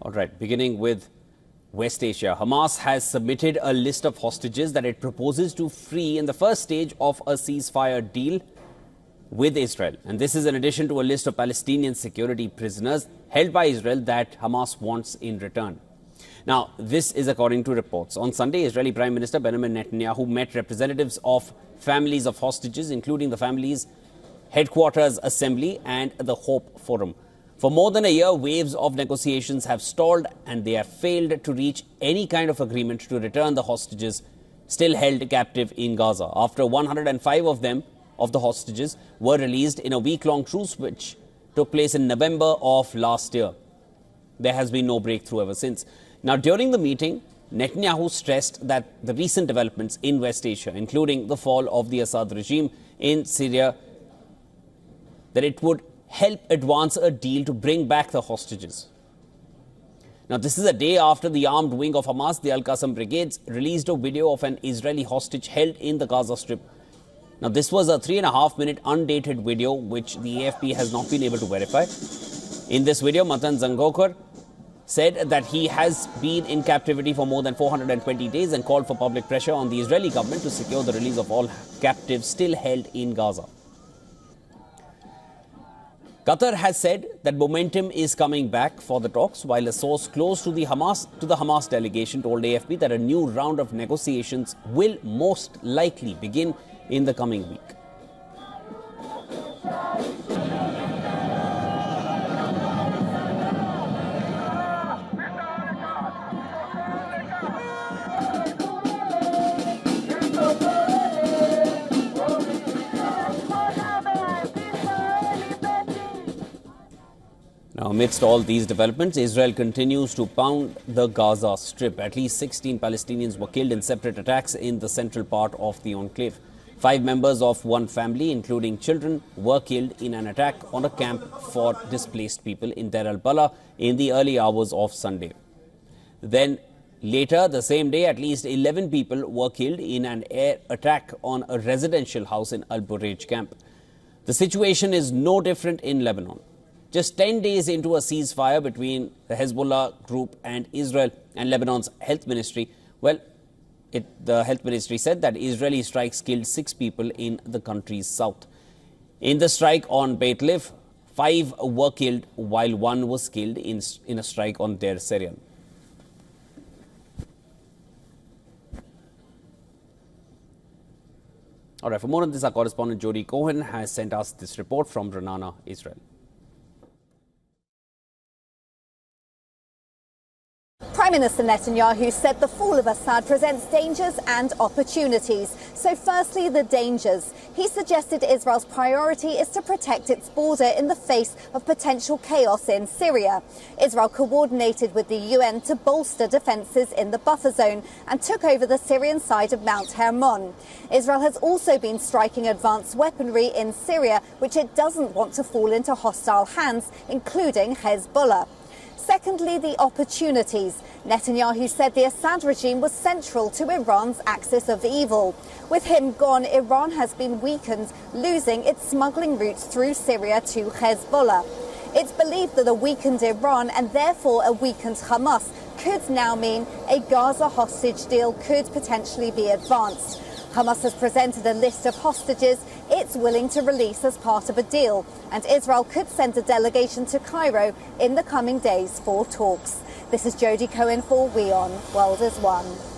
All right, beginning with West Asia, Hamas has submitted a list of hostages that it proposes to free in the first stage of a ceasefire deal with Israel. And this is in addition to a list of Palestinian security prisoners held by Israel that Hamas wants in return. Now, this is according to reports. On Sunday, Israeli Prime Minister Benjamin Netanyahu met representatives of families of hostages, including the family's headquarters assembly and the Hope Forum. For more than a year, waves of negotiations have stalled and they have failed to reach any kind of agreement to return the hostages still held captive in Gaza. After 105 of the hostages were released in a week-long truce which took place in November of last year. There has been no breakthrough ever since. Now, during the meeting, Netanyahu stressed that the recent developments in West Asia, including the fall of the Assad regime in Syria, that it would help advance a deal to bring back the hostages. Now, this is a day after the armed wing of Hamas, the Al-Qassam brigades, released a video of an Israeli hostage held in the Gaza Strip. Now, this was a 3.5-minute undated video, which the AFP has not been able to verify. In this video, Matan Zangokar said that he has been in captivity for more than 420 days and called for public pressure on the Israeli government to secure the release of all captives still held in Gaza. Qatar has said that momentum is coming back for the talks, while a source close to the Hamas delegation told AFP that a new round of negotiations will most likely begin in the coming week. Now, amidst all these developments, Israel continues to pound the Gaza Strip. At least 16 Palestinians were killed in separate attacks in the central part of the enclave. 5 members of one family, including children, were killed in an attack on a camp for displaced people in Deir al-Balah in the early hours of Sunday. Then, later the same day, at least 11 people were killed in an air attack on a residential house in Al-Burej camp. The situation is no different in Lebanon. Just 10 days into a ceasefire between the Hezbollah group and Israel and Lebanon's health ministry, the health ministry said that Israeli strikes killed 6 people in the country's south. In the strike on Beit Liv, 5 were killed while 1 was killed in a strike on Deir Syrian. All right, for more on this, our correspondent Jody Cohen has sent us this report from Ra'anana, Israel. Prime Minister Netanyahu said the fall of Assad presents dangers and opportunities. So firstly, the dangers. He suggested Israel's priority is to protect its border in the face of potential chaos in Syria. Israel coordinated with the UN to bolster defences in the buffer zone and took over the Syrian side of Mount Hermon. Israel has also been striking advanced weaponry in Syria, which it doesn't want to fall into hostile hands, including Hezbollah. Secondly, the opportunities. Netanyahu said the Assad regime was central to Iran's axis of evil. With him gone, Iran has been weakened, losing its smuggling routes through Syria to Hezbollah. It's believed that a weakened Iran and therefore a weakened Hamas could now mean a Gaza hostage deal could potentially be advanced. Hamas has presented a list of hostages it's willing to release as part of a deal, and Israel could send a delegation to Cairo in the coming days for talks. This is Jody Cohen for WION World is One.